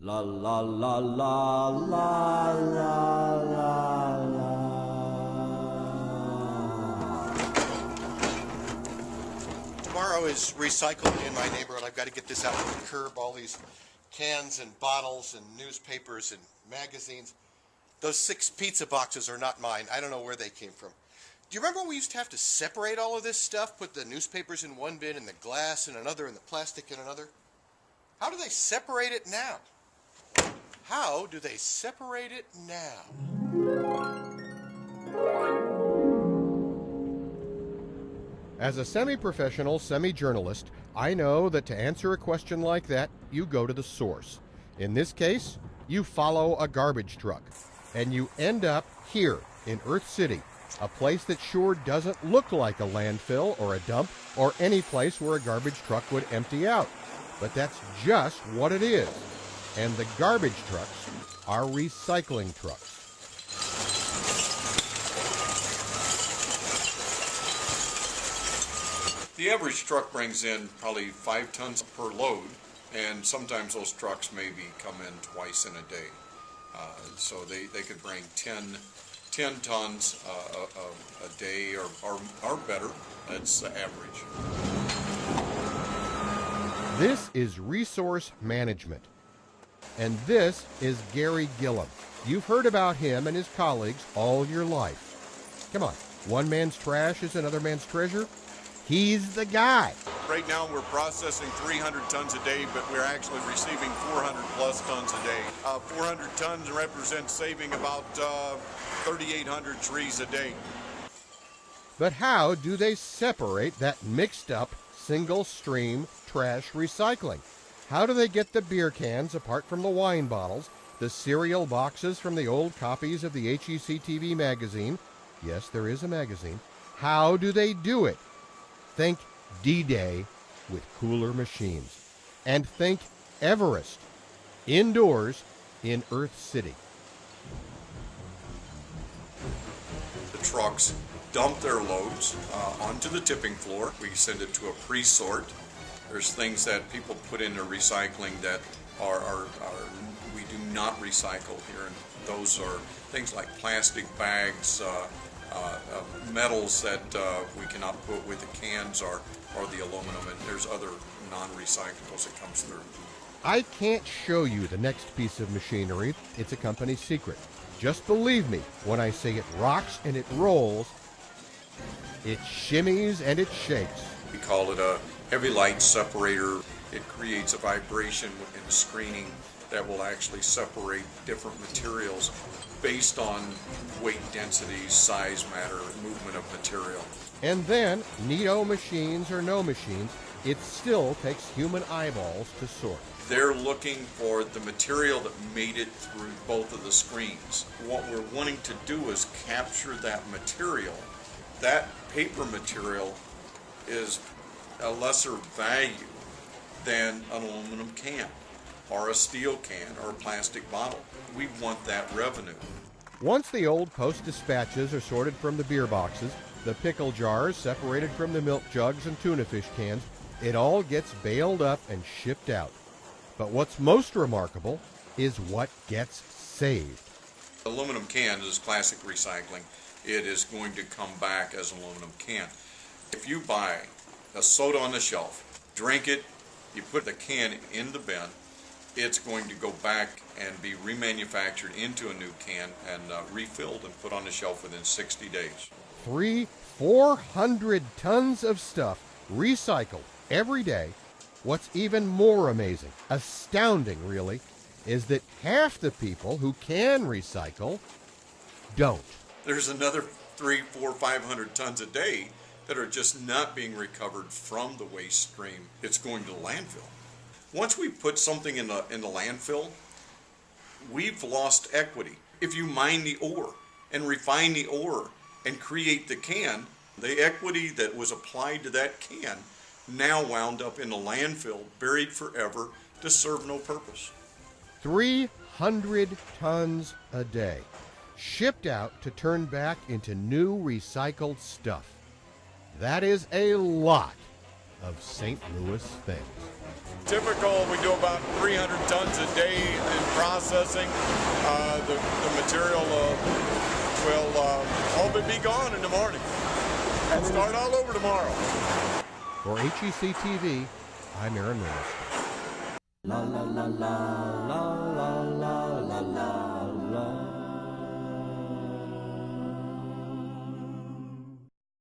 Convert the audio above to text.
La la la la la la la la. Tomorrow is recycling in my neighborhood. I've got to get this out to the curb, all these cans and bottles and newspapers and magazines. Those 6 pizza boxes are not mine. I don't know where they came from. Do you remember when we used to have to separate all of this stuff, put the newspapers in one bin and the glass in another and the plastic in another? How do they separate it now? How do they separate it now? As a semi-professional semi-journalist, I know that to answer a question like that, you go to the source. In this case, you follow a garbage truck, and you end up here in Earth City, a place that sure doesn't look like a landfill or a dump or any place where a garbage truck would empty out. But that's just what it is. And the garbage trucks are recycling trucks. The average truck brings in probably 5 tons per load, and sometimes those trucks maybe come in twice in a day. So they could bring 10 tons a day or better. That's the average. This is resource management. And this is Gary Gillum. You've heard about him and his colleagues all your life. Come on, one man's trash is another man's treasure. He's the guy. Right now we're processing 300 tons a day, but we're actually receiving 400 plus tons a day. 400 tons represents saving about 3,800 trees a day. But how do they separate that mixed up single stream trash recycling? How do they get the beer cans apart from the wine bottles, the cereal boxes from the old copies of the HEC-TV magazine? Yes, there is a magazine. How do they do it? Think D-Day with cooler machines. And think Everest, indoors in Earth City. The trucks dump their loads onto the tipping floor. We send it to a pre-sort. There's things that people put into recycling that are we do not recycle here, and those are things like plastic bags, metals that we cannot put with the cans or the aluminum, and there's other non-recyclables that comes through. I can't show you the next piece of machinery. It's a company secret. Just believe me when I say it rocks and it rolls, it shimmies and it shakes. We call it a heavy light separator. It creates a vibration in screening that will actually separate different materials based on weight density, size matter, movement of material. And then, neato machines or no machines, it still takes human eyeballs to sort. They're looking for the material that made it through both of the screens. What we're wanting to do is capture that material. That paper material is a lesser value than an aluminum can or a steel can or a plastic bottle. We want that revenue. Once the old post dispatches are sorted from the beer boxes, the pickle jars separated from the milk jugs and tuna fish cans, it all gets baled up and shipped out. But what's most remarkable is what gets saved. Aluminum can is classic recycling. It is going to come back as an aluminum can. If you buy a soda on the shelf, drink it, you put the can in the bin, it's going to go back and be remanufactured into a new can and refilled and put on the shelf within 60 days. 400 tons of stuff recycled every day. What's even more amazing, astounding really, is that half the people who can recycle don't. There's another 300, 400, 500 tons a day that are just not being recovered from the waste stream. It's going to landfill. Once we put something in the landfill, we've lost equity. If you mine the ore and refine the ore and create the can, the equity that was applied to that can now wound up in a landfill, buried forever, to serve no purpose. 300 tons a day, shipped out to turn back into new recycled stuff. That is a lot of St. Louis things. Typical, we do about 300 tons a day in processing, the material will all but be gone in the morning. And start all over tomorrow. For HEC-TV, I'm Mermelstein. La la la la la la la.